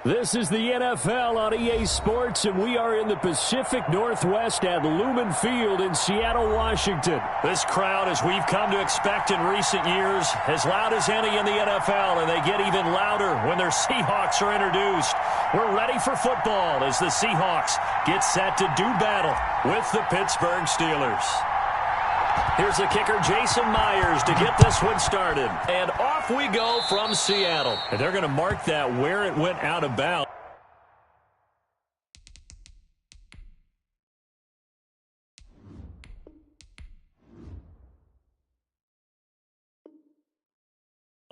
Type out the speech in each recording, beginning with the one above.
This is the NFL on EA Sports, and we are in the Pacific Northwest at Lumen Field in Seattle, Washington. This crowd, as we've come to expect in recent years, as loud as any in the NFL, and they get even louder when their Seahawks are introduced. We're ready for football as the Seahawks get set to do battle with the Pittsburgh Steelers. Here's the kicker, Jason Myers, to get this one started. And off we go from Seattle. And they're going to mark that where it went out of bounds.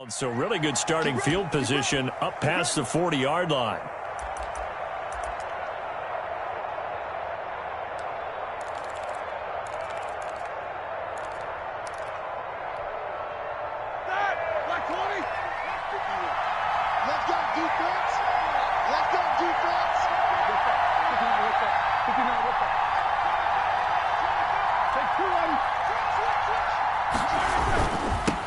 So really good starting field position up past the 40-yard line.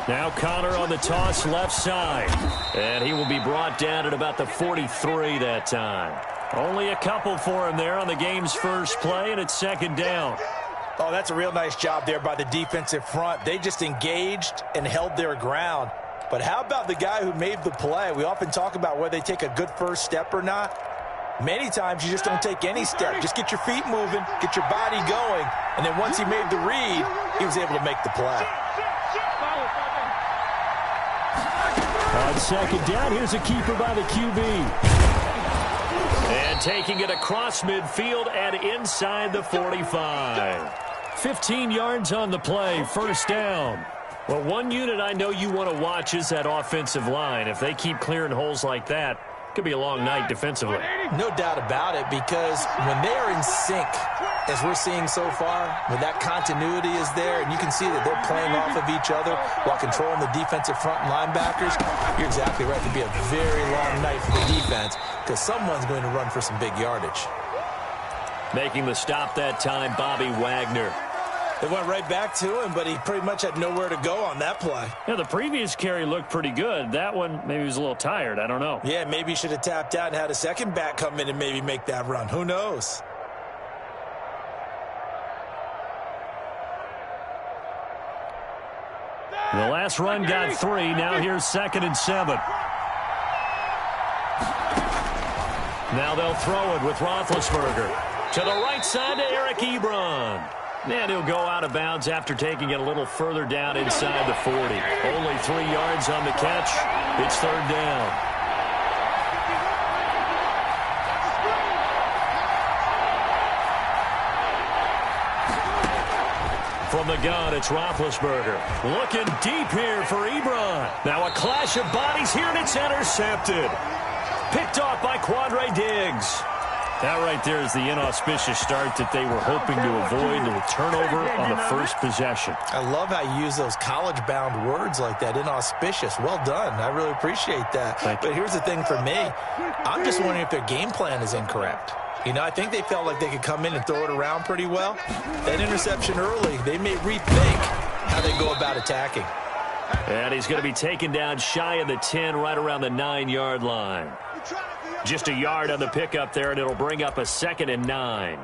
Now Connor on the toss left side. And he will be brought down at about the 43 that time. Only a couple for him there on the game's first play, and it's second down. Oh, that's a real nice job there by the defensive front. They just engaged and held their ground. But how about the guy who made the play? We often talk about whether they take a good first step or not. Many times you just don't take any step. Just get your feet moving, get your body going, and then once he made the read, he was able to make the play. On second down, here's a keeper by the QB. And taking it across midfield and inside the 45. 15 yards on the play, first down. Well, one unit I know you want to watch is that offensive line. If they keep clearing holes like that, it could be a long night defensively. No doubt about it, because when they are in sync, as we're seeing so far, when that continuity is there, and you can see that they're playing off of each other while controlling the defensive front linebackers, you're exactly right. It could be a very long night for the defense because someone's going to run for some big yardage. Making the stop that time, Bobby Wagner. They went right back to him, but he pretty much had nowhere to go on that play. Yeah, the previous carry looked pretty good. That one, maybe he was a little tired. I don't know. Yeah, maybe he should have tapped out and had a second back come in and maybe make that run. Who knows? The last run got 3. Now here's 2nd and 7. Now they'll throw it with Roethlisberger. To the right side to Eric Ebron. And he'll go out of bounds after taking it a little further down inside the 40. Only 3 yards on the catch. It's third down. From the gun, it's Roethlisberger. Looking deep here for Ebron. Now a clash of bodies here, and it's intercepted. Picked off by Quandre Diggs. That right there is the inauspicious start that they were hoping to avoid, the turnover on the first possession. I love how you use those college-bound words like that, inauspicious. Well done. I really appreciate that. But here's the thing for me. I'm just wondering if their game plan is incorrect. You know, I think they felt like they could come in and throw it around pretty well. That interception early, they may rethink how they go about attacking. And he's going to be taken down shy of the 10, right around the 9-yard line. Just a yard on the pickup there, and it'll bring up a 2nd and 9.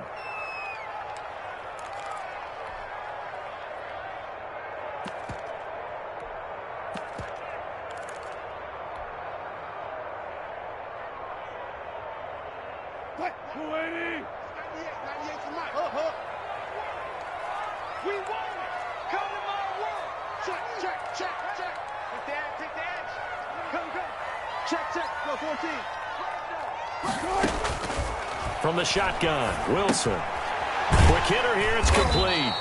From the shotgun, Wilson. Quick hitter here, it's complete.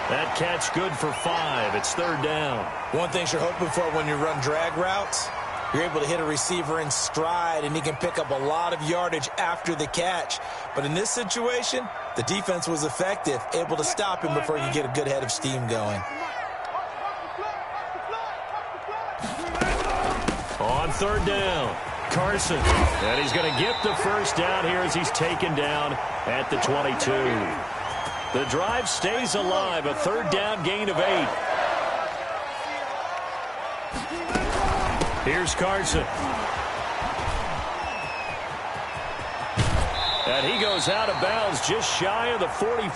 That catch good for 5. It's third down. One thing you're hoping for when you run drag routes, you're able to hit a receiver in stride, and he can pick up a lot of yardage after the catch. But in this situation, the defense was effective, able to stop him before you get a good head of steam going. On third down, Carson. And he's going to get the first down here as he's taken down at the 22. The drive stays alive, a third down gain of 8. Here's Carson. And he goes out of bounds just shy of the 45.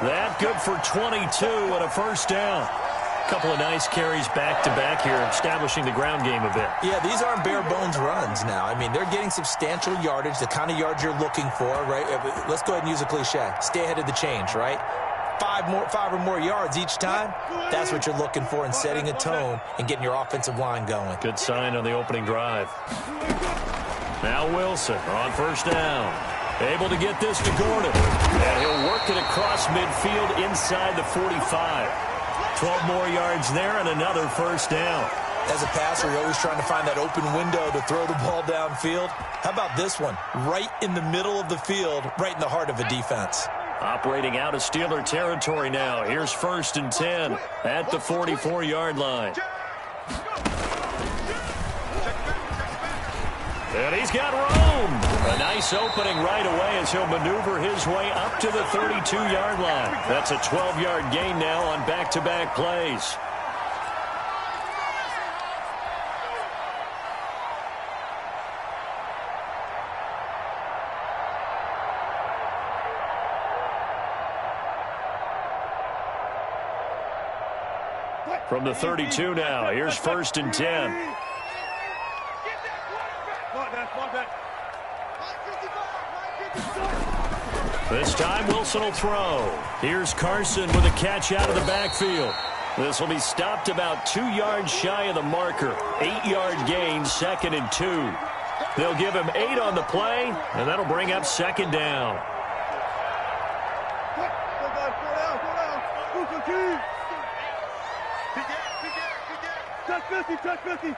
That good for 22 and a first down. A couple of nice carries back-to-back here, establishing the ground game a bit. Yeah, these aren't bare-bones runs now. I mean, they're getting substantial yardage, the kind of yards you're looking for, right? Let's go ahead and use a cliche. Stay ahead of the change, right? Five or more yards each time, that's what you're looking for in setting a tone and getting your offensive line going. Good sign on the opening drive. Now Wilson on first down. Able to get this to Gordon. And he'll work it across midfield inside the 45. 12 more yards there and another first down. As a passer, you're always trying to find that open window to throw the ball downfield. How about this one? Right in the middle of the field, right in the heart of a defense. Operating out of Steeler territory now. Here's 1st and 10 at the 44-yard line. And he's got room. A nice opening right away as he'll maneuver his way up to the 32-yard line. That's a 12-yard gain now on back-to-back plays. From the 32 now, here's 1st and 10. This time Wilson will throw. Here's Carson with a catch out of the backfield. This will be stopped about 2 yards shy of the marker. 8-yard gain, 2nd and 2. They'll give him 8 on the play, and that'll bring up 2nd down. Touch 50.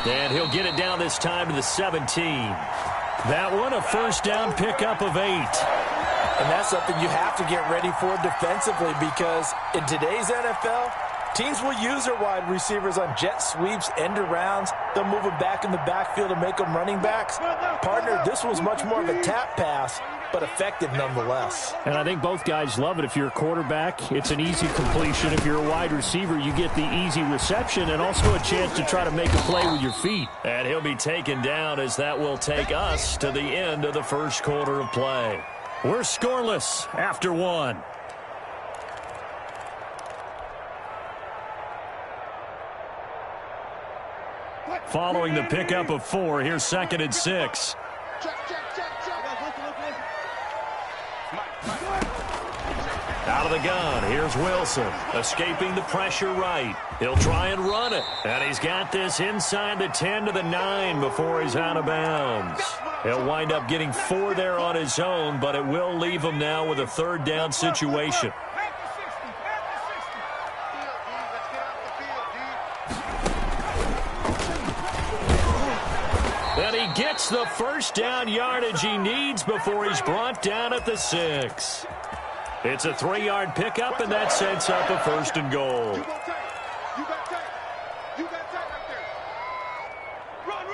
And he'll get it down this time to the 17. That one, a first down pickup of 8. And that's something you have to get ready for defensively, because in today's NFL, teams will use their wide receivers on jet sweeps, end arounds. They'll move them back in the backfield and make them running backs. Partner, this was much more of a tap pass, but effective nonetheless. And I think both guys love it. If you're a quarterback, it's an easy completion. If you're a wide receiver, you get the easy reception and also a chance to try to make a play with your feet. And he'll be taken down as that will take us to the end of the first quarter of play. We're scoreless after 1. Following the pickup of 4, here's 2nd and 6. Out of the gun, here's Wilson, escaping the pressure right. He'll try and run it, and he's got this inside the 10 to the 9 before he's out of bounds. He'll wind up getting 4 there on his own, but it will leave him now with a 3rd down situation. And he gets the first down yardage he needs before he's brought down at the 6. It's a 3-yard pickup, and that sets up a 1st and goal. You got tight right there. Run.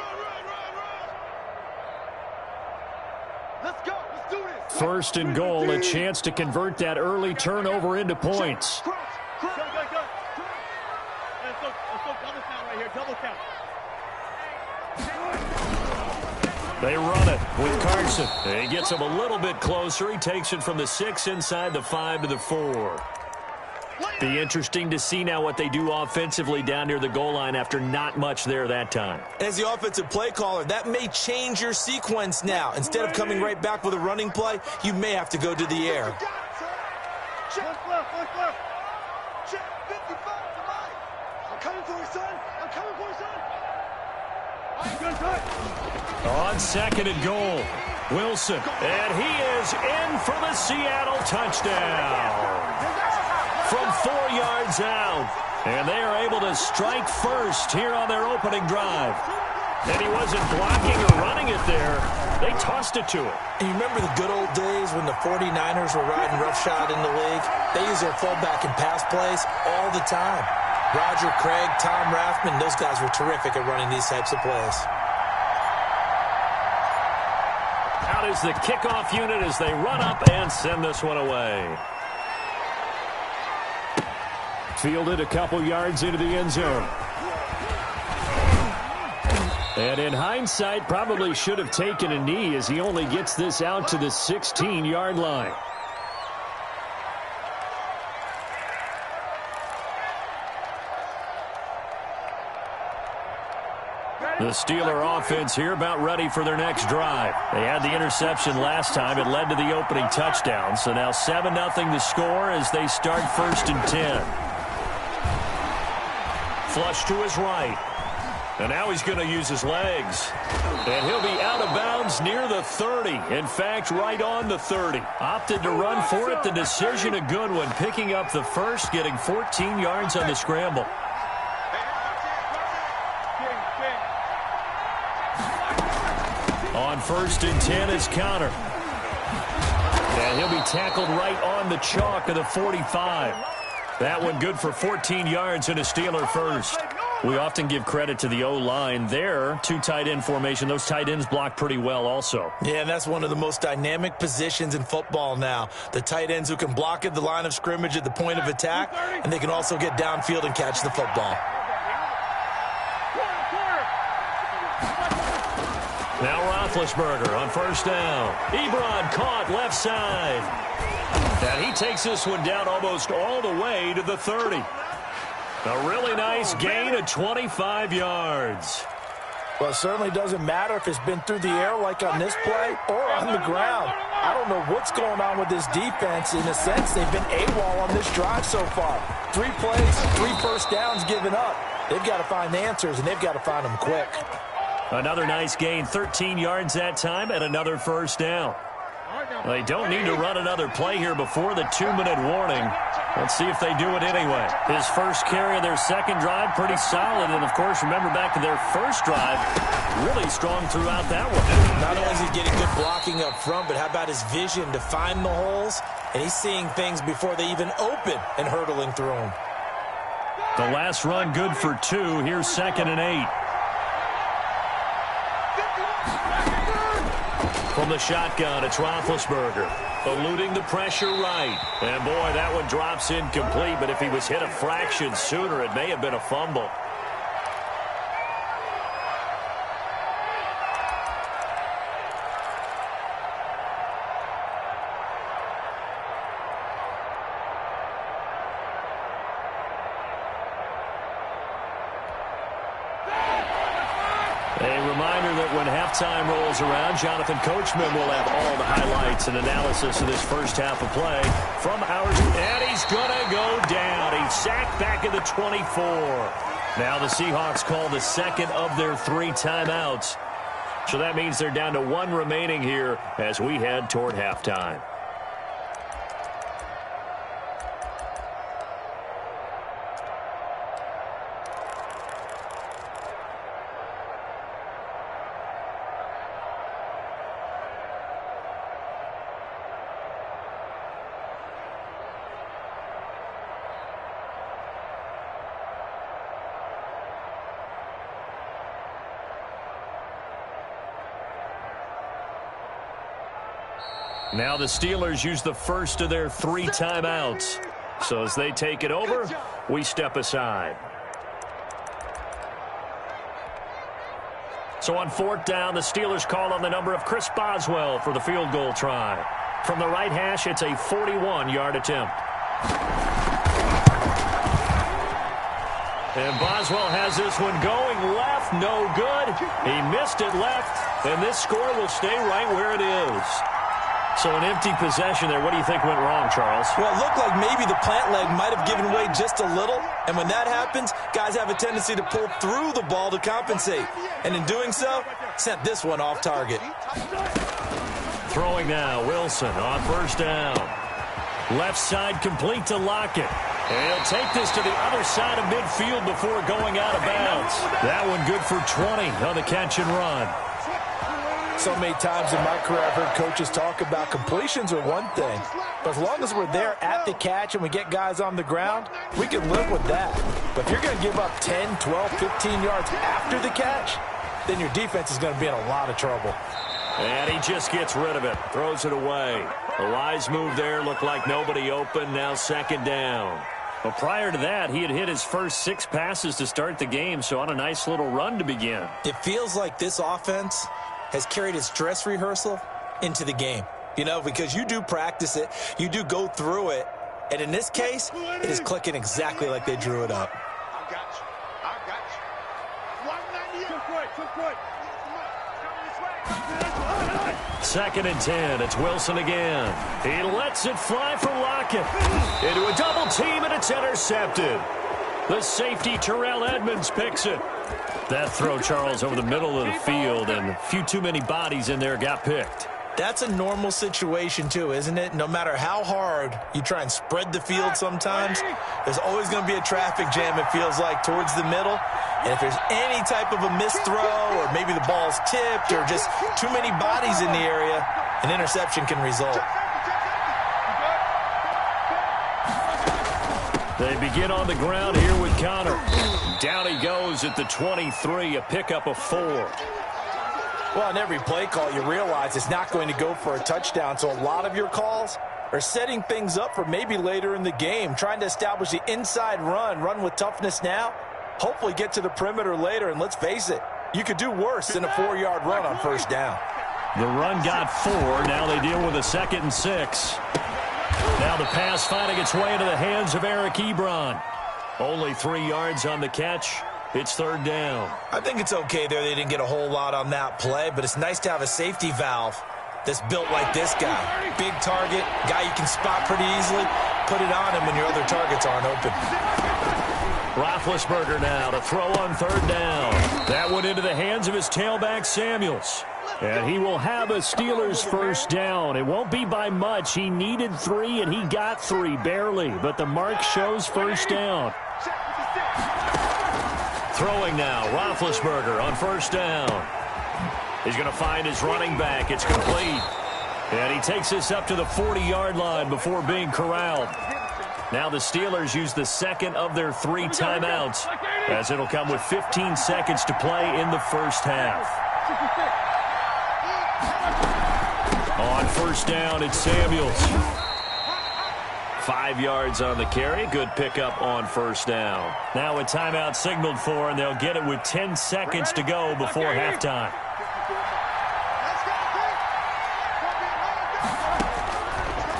Let's go. Let's do this. 1st and goal, a chance to convert that early turnover into points. Go. Let's go double count right here. Double count. They run it with Carson. He gets him a little bit closer. He takes it from the 6 inside the 5 to the 4. Be interesting to see now what they do offensively down near the goal line after not much there that time. As the offensive play caller, that may change your sequence now. Instead of coming right back with a running play, you may have to go to the air. Check left. Check 55 to mine. I'm coming for you, son. On 2nd and goal, Wilson, and he is in for the Seattle touchdown. From 4 yards out, and they are able to strike first here on their opening drive. And he wasn't blocking or running it there. They tossed it to him. And you remember the good old days when the 49ers were riding roughshod in the league? They used their fullback and pass plays all the time. Roger Craig, Tom Rathman, those guys were terrific at running these types of plays. Out is the kickoff unit as they run up and send this one away. Fielded a couple yards into the end zone. And in hindsight, probably should have taken a knee as he only gets this out to the 16-yard line. The Steeler offense here about ready for their next drive. They had the interception last time. It led to the opening touchdown. So now 7-0 the score as they start 1st and 10. Flush to his right. And now he's going to use his legs. And he'll be out of bounds near the 30. In fact, right on the 30. Opted to run for it. The decision a good one. Picking up the first, getting 14 yards on the scramble. On 1st and 10 is Connor. And he'll be tackled right on the chalk of the 45. That one good for 14 yards and a Steeler first. We often give credit to the O-line there. 2 tight end formation. Those tight ends block pretty well also. Yeah, and that's one of the most dynamic positions in football now. The tight ends who can block at the line of scrimmage at the point of attack, and they can also get downfield and catch the football. Now Roethlisberger on 1st down. Ebron caught left side. And he takes this one down almost all the way to the 30. A really nice gain of 25 yards. Well, it certainly doesn't matter if it's been through the air like on this play or on the ground. I don't know what's going on with this defense. In a sense, they've been AWOL on this drive so far. 3 plays, 3 first downs given up. They've got to find the answers, and they've got to find them quick. Another nice gain, 13 yards that time, and another first down. They don't need to run another play here before the 2-minute warning. Let's see if they do it anyway. His first carry of their second drive, pretty solid. And, of course, remember back to their first drive, really strong throughout that one. Not only is he getting good blocking up front, but how about his vision to find the holes? And he's seeing things before they even open and hurdling through them. The last run good for 2. Here's 2nd and 8. From the shotgun, it's Roethlisberger. Eluding the pressure right. And, boy, that one drops incomplete. But if he was hit a fraction sooner, it may have been a fumble. A reminder that when halftime rolls around, Jonathan Coachman will have all the highlights and analysis of this first half of play from ours. And he's going to go down. He's sacked back at the 24. Now the Seahawks call the second of their 3 timeouts. So that means they're down to 1 remaining here as we head toward halftime. Now the Steelers use the first of their 3 timeouts. So as they take it over, we step aside. So on 4th down, the Steelers call on the number of Chris Boswell for the field goal try. From the right hash, it's a 41-yard attempt. And Boswell has this one going left, no good. He missed it left, and this score will stay right where it is. So an empty possession there. What do you think went wrong, Charles? Well, it looked like maybe the plant leg might have given way just a little. And when that happens, guys have a tendency to pull through the ball to compensate. And in doing so, sent this one off target. Throwing now, Wilson on 1st down. Left side complete to Lockett. And he'll take this to the other side of midfield before going out of bounds. That one good for 20 on the catch and run. So many times in my career I've heard coaches talk about completions are one thing, but as long as we're there at the catch and we get guys on the ground, we can live with that. But if you're going to give up 10, 12, 15 yards after the catch, then your defense is going to be in a lot of trouble. And he just gets rid of it, throws it away. A wise move there, looked like nobody open, now 2nd down. Well, prior to that, he had hit his first 6 passes to start the game, so on a nice little run to begin. It feels like this offense has carried its dress rehearsal into the game. You know, because you do practice it, you do go through it, and in this case, it is clicking exactly like they drew it up. I got you. I got you. 198. Took right. Second and 10. It's Wilson again. He lets it fly for Lockett. Into a double team, and it's intercepted. The safety, Terrell Edmonds, picks it. That throw, Charles, over the middle of the field, and a few too many bodies in there got picked. That's a normal situation, too, isn't it? No matter how hard you try and spread the field sometimes, there's always going to be a traffic jam, it feels like, towards the middle. And if there's any type of a missed throw or maybe the ball's tipped or just too many bodies in the area, an interception can result. They begin on the ground here with Connor. Down he goes at the 23, a pickup of 4. Well, on every play call, you realize it's not going to go for a touchdown, so a lot of your calls are setting things up for maybe later in the game, trying to establish the inside run with toughness now, hopefully get to the perimeter later, and let's face it, you could do worse than a 4-yard run on first down. The run got 4. Now they deal with a 2nd and 6. Now the pass finding its way into the hands of Eric Ebron. Only 3 yards on the catch. It's 3rd down. I think it's okay there. They didn't get a whole lot on that play, but it's nice to have a safety valve that's built like this guy. Big target, guy you can spot pretty easily. Put it on him when your other targets aren't open. Roethlisberger now to throw on 3rd down. That went into the hands of his tailback, Samuels. And he will have a Steelers first down. It won't be by much. He needed 3, and he got 3, barely. But the mark shows first down. Throwing now, Roethlisberger on first down. He's going to find his running back. It's complete. And he takes this up to the 40-yard line before being corralled. Now the Steelers use the 2nd of their 3 timeouts, as it'll come with 15 seconds to play in the first half. On first down, it's Samuels. 5 yards on the carry. Good pickup on first down. Now a timeout signaled for, and they'll get it with 10 seconds to go before halftime.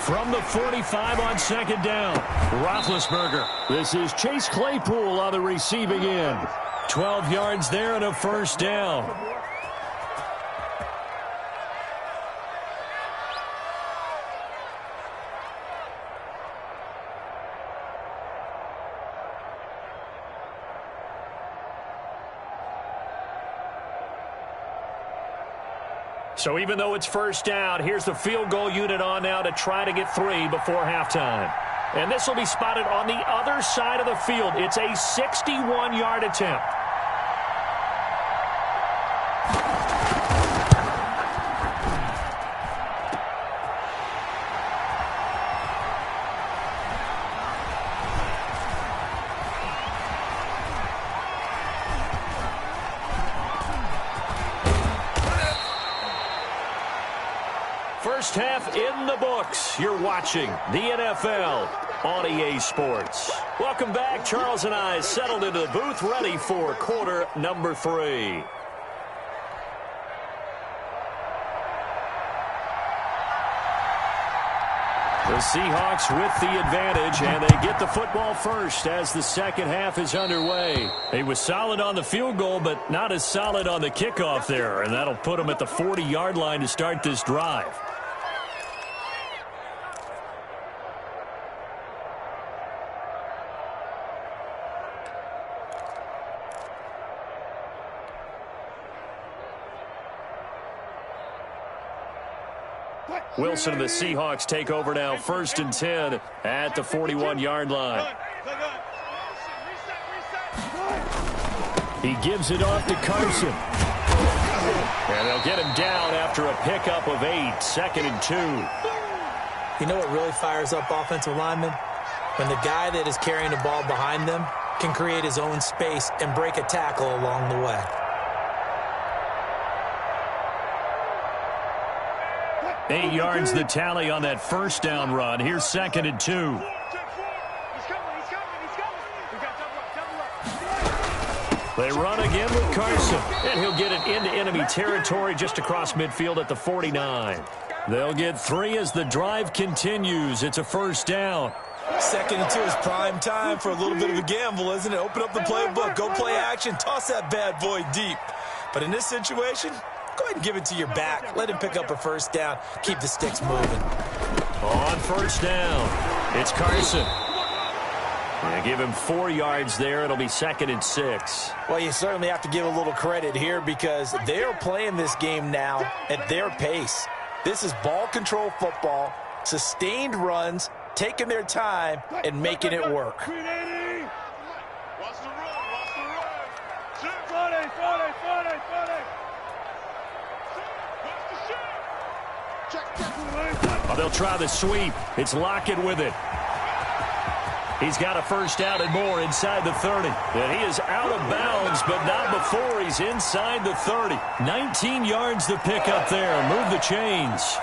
From the 45 on 2nd down, Roethlisberger. This is Chase Claypool on the receiving end. 12 yards there and a first down. So even though it's first down, here's the field goal unit on now to try to get 3 before halftime. And this will be spotted on the other side of the field. It's a 61-yard attempt. First half in the books. You're watching the NFL on EA Sports. Welcome back. Charles and I settled into the booth, ready for quarter number 3. The Seahawks with the advantage, and they get the football first as the second half is underway. He was solid on the field goal, but not as solid on the kickoff there, and that'll put him at the 40-yard line to start this drive. Wilson and the Seahawks take over now, 1st and 10 at the 41-yard line. He gives it off to Carson. And they'll get him down after a pickup of 8, 2nd and 2. You know what really fires up offensive linemen? When the guy that is carrying the ball behind them can create his own space and break a tackle along the way. 8 yards the tally on that first down run. Here's 2nd and 2. They run again with Carson, and he'll get it into enemy territory just across midfield at the 49. They'll get 3 as the drive continues. It's a first down. 2nd and 2 is prime time for a little bit of a gamble, isn't it? Open up the playbook, go play action, toss that bad boy deep. But in this situation, go ahead and give it to your back. Let him pick up a first down. Keep the sticks moving. On first down, it's Carson. And give him 4 yards there. It'll be 2nd and 6. Well, you certainly have to give a little credit here because they're playing this game now at their pace. This is ball control football, sustained runs, taking their time and making it work. Watch the run, watch the run. Oh, they'll try the sweep. It's Lockett with it. He's got a first down and more inside the 30. And he is out of bounds, but not before he's inside the 30. 19 yards to pick up there. Move the chains.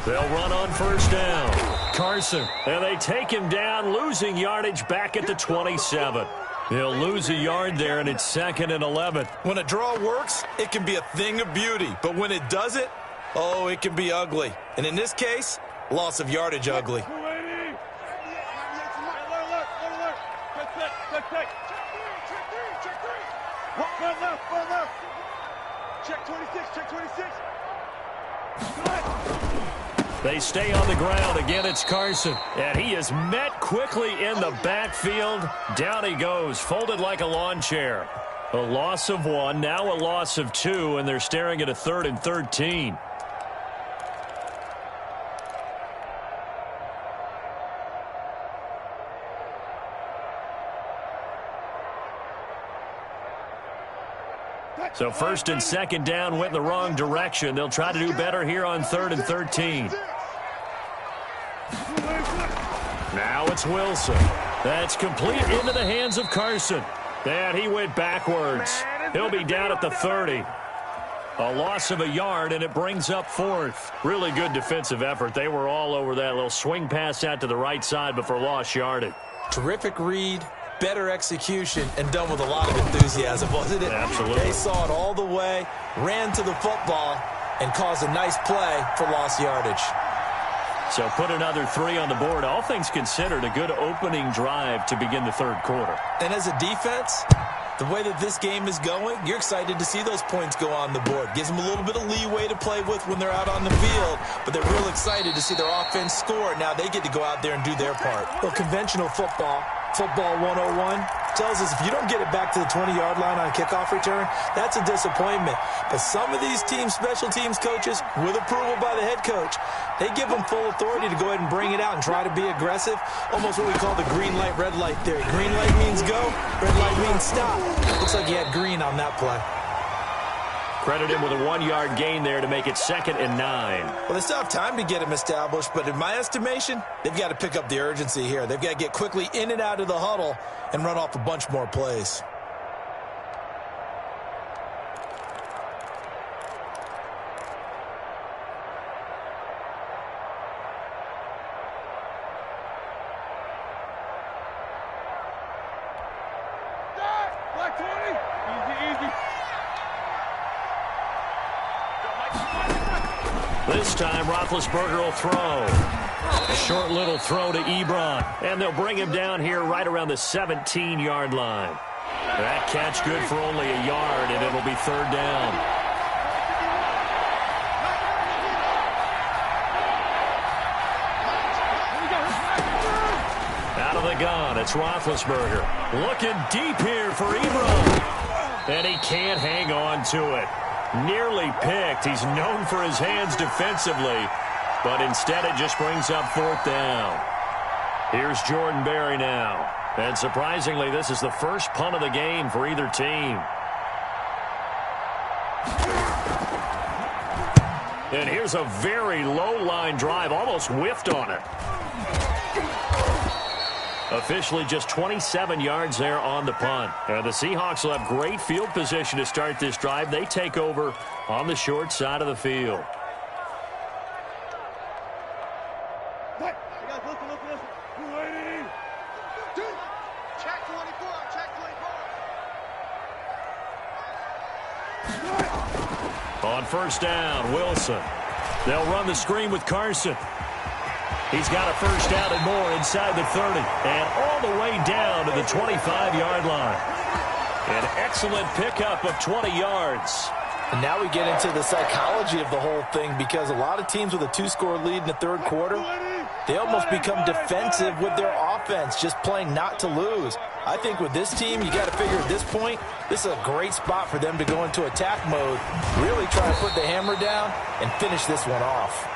They'll run on first down. Carson, and they take him down, losing yardage back at the 27. They'll lose a yard there, and it's 2nd and 11. When a draw works, it can be a thing of beauty. But when it doesn't, oh, it can be ugly. And in this case, loss of yardage ugly. Check 26, check 26. They stay on the ground. Again, it's Carson. And he is met quickly in the backfield. Down he goes, folded like a lawn chair. A loss of 1, now a loss of 2, and they're staring at a 3rd and 13. So 1st and 2nd down went in the wrong direction. They'll try to do better here on 3rd and 13. Now it's Wilson. That's complete into the hands of Carson. And he went backwards. He'll be down at the 30. A loss of a yard, and it brings up 4th. Really good defensive effort. They were all over that little swing pass out to the right side before lost yardage. Terrific read, better execution, and done with a lot of enthusiasm, wasn't it? Absolutely. They saw it all the way, ran to the football, and caused a nice play for lost yardage. So put another 3 on the board. All things considered, a good opening drive to begin the 3rd quarter. And as a defense, the way that this game is going, you're excited to see those points go on the board. Gives them a little bit of leeway to play with when they're out on the field, but they're real excited to see their offense score. Now they get to go out there and do their part. Well, conventional football 101, tells us if you don't get it back to the 20-yard line on a kickoff return, that's a disappointment. But some of these teams, special teams coaches, with approval by the head coach, they give them full authority to go ahead and bring it out and try to be aggressive. Almost what we call the green light, red light theory. Green light means go, red light means stop. Looks like you had green on that play. Credit him with a 1-yard gain there to make it 2nd and 9. Well, they still have time to get him established, but in my estimation, they've got to pick up the urgency here. They've got to get quickly in and out of the huddle and run off a bunch more plays. Black 20. Easy. This time, Roethlisberger will throw. A short little throw to Ebron. And they'll bring him down here right around the 17-yard line. That catch good for only a yard, and it'll be 3rd down. Out of the gun, it's Roethlisberger. Looking deep here for Ebron. And he can't hang on to it. Nearly picked. He's known for his hands defensively, but instead it just brings up 4th down. Here's Jordan Berry now. And surprisingly, this is the first punt of the game for either team. And here's a very low-line drive, almost whiffed on it. Officially just 27 yards there on the punt. And the Seahawks will have great field position to start this drive. They take over on the short side of the field. Check 24, check 24. On first down, Wilson. They'll run the screen with Carson. He's got a first down and more inside the 30 and all the way down to the 25-yard line. An excellent pickup of 20 yards. And now we get into the psychology of the whole thing, because a lot of teams with a 2-score lead in the third quarter, they almost become defensive with their offense, just playing not to lose. I think with this team, you got to figure at this point, this is a great spot for them to go into attack mode, really try to put the hammer down and finish this one off.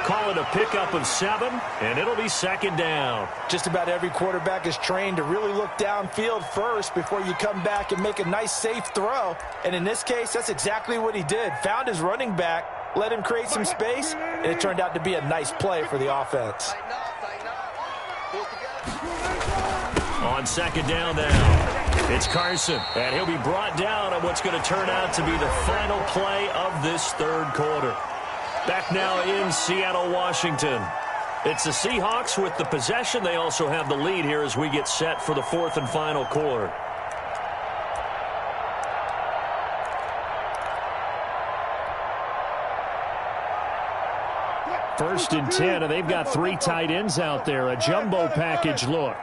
Call it a pickup of 7, and it'll be second down. Just about every quarterback is trained to really look downfield first before you come back and make a nice, safe throw. And in this case, that's exactly what he did. Found his running back, let him create some space, and it turned out to be a nice play for the offense. On second down now, it's Carson, and he'll be brought down on what's going to turn out to be the final play of this third quarter. Back now in Seattle, Washington. It's the Seahawks with the possession. They also have the lead here as we get set for the fourth and final quarter. First and 10, and they've got 3 tight ends out there. A jumbo package look.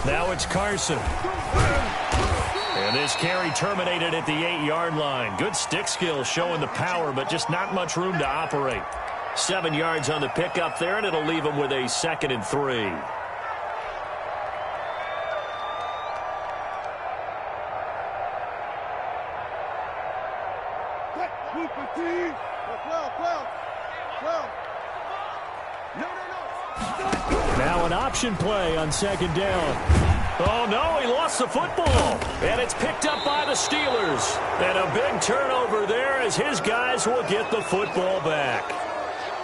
Now it's Carson. And this carry terminated at the 8-yard line. Good stick skill showing the power, but just not much room to operate. 7 yards on the pickup there, and it'll leave him with a 2nd and 3. Now an option play on second down. Oh, no, he lost the football. And it's picked up by the Steelers. And a big turnover there as his guys will get the football back.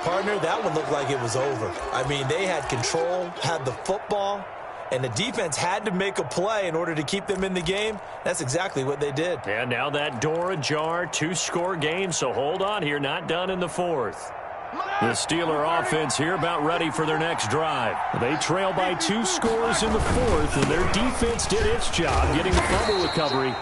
Partner, that one looked like it was over. I mean, they had control, had the football, and the defense had to make a play in order to keep them in the game. That's exactly what they did. And now that door ajar, 2-score game, so hold on here, not done in the fourth. The Steeler offense here about ready for their next drive. They trail by 2 scores in the fourth, and their defense did its job getting the fumble recovery.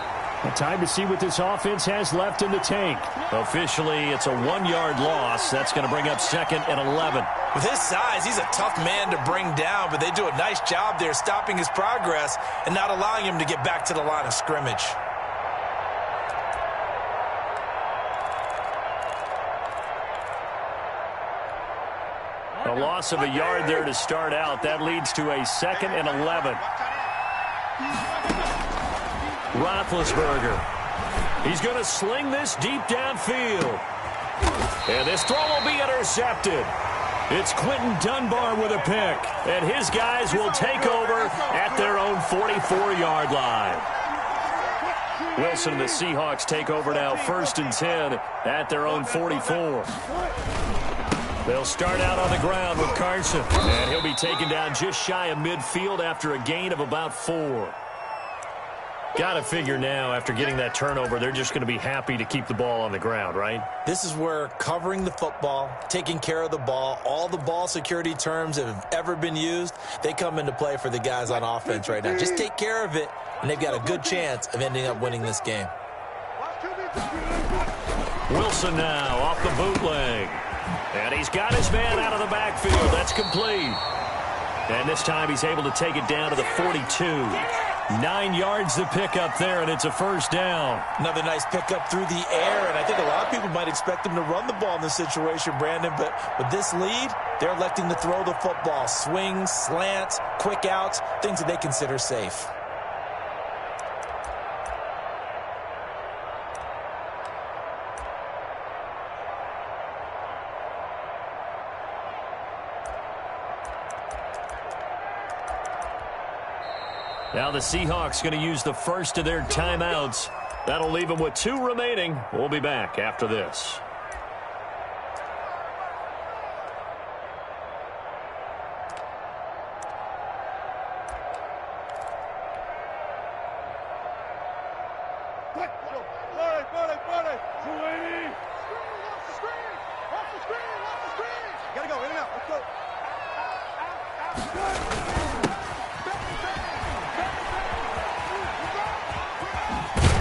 Time to see what this offense has left in the tank. Officially, it's a 1-yard loss. That's going to bring up 2nd and 11. With his size, he's a tough man to bring down, but they do a nice job there stopping his progress and not allowing him to get back to the line of scrimmage. A loss of a yard there to start out. That leads to a 2nd and 11. Roethlisberger. He's going to sling this deep downfield. And this throw will be intercepted. It's Quentin Dunbar with a pick. And his guys will take over at their own 44-yard line. Wilson and the Seahawks take over now, 1st and 10 at their own 44. They'll start out on the ground with Carson. And he'll be taken down just shy of midfield after a gain of about 4. Got to figure now, after getting that turnover, they're just going to be happy to keep the ball on the ground, right? This is where covering the football, taking care of the ball, all the ball security terms that have ever been used, they come into play for the guys on offense right now. Just take care of it, and they've got a good chance of ending up winning this game. Wilson now off the bootleg. And he's got his man out of the backfield. That's complete. And this time he's able to take it down to the 42. 9 yards to pick up there, and it's a first down. Another nice pickup through the air, and I think a lot of people might expect him to run the ball in this situation, Brandon, but with this lead, they're electing to throw the football. Swings, slants, quick outs, things that they consider safe. Now the Seahawks going to use the first of their timeouts. That'll leave them with 2 remaining. We'll be back after this.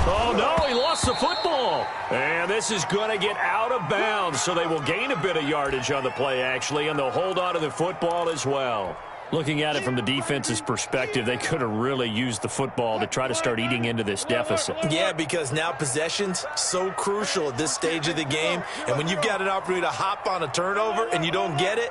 Oh, no, he lost the football. And this is going to get out of bounds, so they will gain a bit of yardage on the play, actually, and they'll hold on to the football as well. Looking at it from the defense's perspective, they could have really used the football to try to start eating into this deficit. Yeah, because now possession's so crucial at this stage of the game. And when you've got an opportunity to hop on a turnover and you don't get it,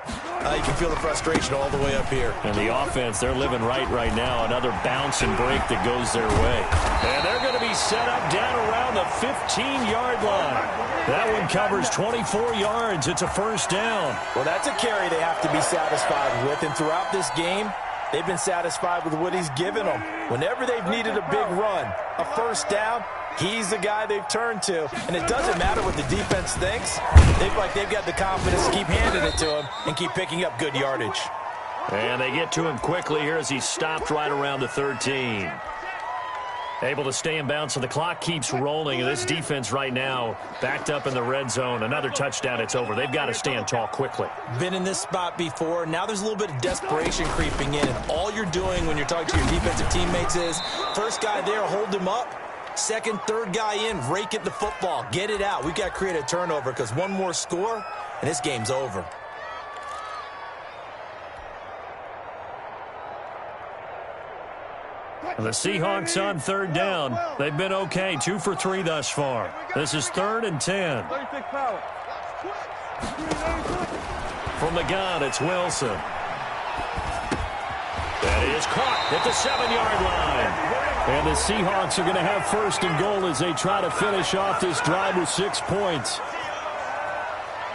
you can feel the frustration all the way up here. And the offense, they're living right now. Another bounce and break that goes their way. And they're going to be set up down around the 15-yard line. That one covers 24 yards. It's a first down. Well, that's a carry they have to be satisfied with. And throughout this game, they've been satisfied with what he's given them. Whenever they've needed a big run, a first down, he's the guy they've turned to. And it doesn't matter what the defense thinks. They've got the confidence to keep handing it to him and keep picking up good yardage. And they get to him quickly here as he stopped right around the 13. Able to stay in bounds, so the clock keeps rolling. And this defense right now backed up in the red zone. Another touchdown, it's over. They've got to stand tall quickly. Been in this spot before. Now there's a little bit of desperation creeping in. And all you're doing when you're talking to your defensive teammates is, first guy there, hold him up. Second, third guy in, rake at the football. Get it out. We've got to create a turnover because one more score, and this game's over. The Seahawks on third down. They've been okay, 2 for 3 thus far. This is 3rd and 10. From the gun, it's Wilson. That is caught at the 7-yard line. And the Seahawks are going to have 1st and goal as they try to finish off this drive with 6 points.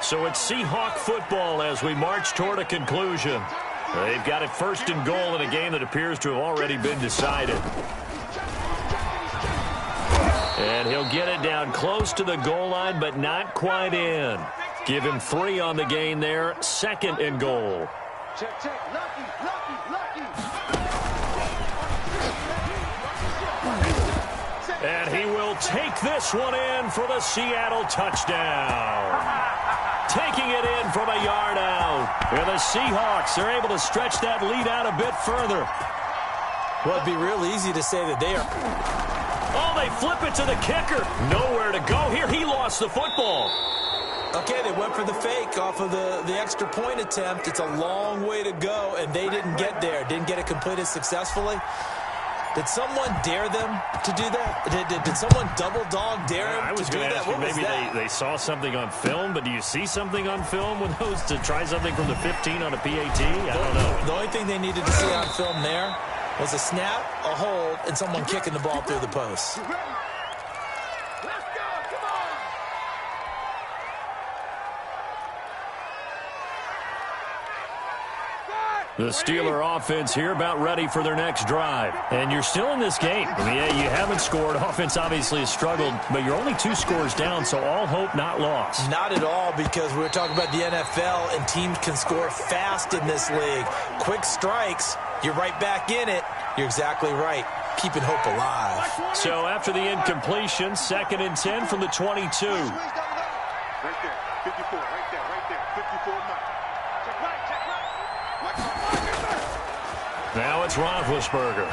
So it's Seahawk football as we march toward a conclusion. They've got it 1st and goal in a game that appears to have already been decided. And he'll get it down close to the goal line, but not quite in. Give him 3 on the gain there. 2nd and goal. Check, check. Lucky. And he will take this one in for the Seattle touchdown. Taking it in from a yard out. And the Seahawks are able to stretch that lead out a bit further. Well, it'd be real easy to say that they are... Oh, they flip it to the kicker. Nowhere to go here. He lost the football. Okay, they went for the fake off of the extra point attempt. It's a long way to go, and they didn't get there. Didn't get it completed successfully. Did someone dare them to do that? Did someone double dog dare them to do that? What was that? Maybe they saw something on film, but do you see something on film with those to try something from the 15 on a PAT? I don't know. The only thing they needed to see on film there was a snap, a hold, and someone kicking the ball through the post. The Steeler offense here about ready for their next drive. And you're still in this game. I mean, yeah, you haven't scored. Offense obviously has struggled, but you're only 2 scores down, so all hope not lost. Not at all, because we're talking about the NFL, and teams can score fast in this league. Quick strikes, you're right back in it. You're exactly right. Keeping hope alive. So after the incompletion, 2nd and 10 from the 22. Right there. 54. Right there. 54. Check right. Now it's Roethlisberger.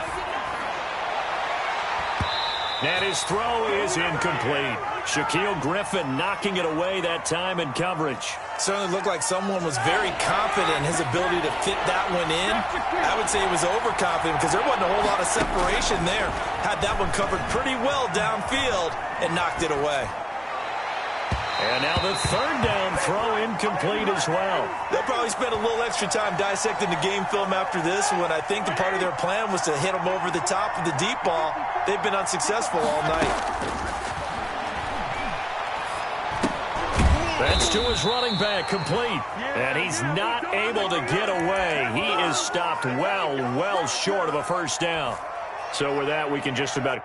And his throw is incomplete. Shaquille Griffin knocking it away that time in coverage. Certainly looked like someone was very confident in his ability to fit that one in. I would say he was overconfident because there wasn't a whole lot of separation there. Had that one covered pretty well downfield and knocked it away. And now the 3rd down throw incomplete as well. They'll probably spend a little extra time dissecting the game film after this one. I think the part of their plan was to hit them over the top of the deep ball. They've been unsuccessful all night. That's to his running back, complete. And he's not able to get away. He is stopped well short of a first down. So with that, we can just about...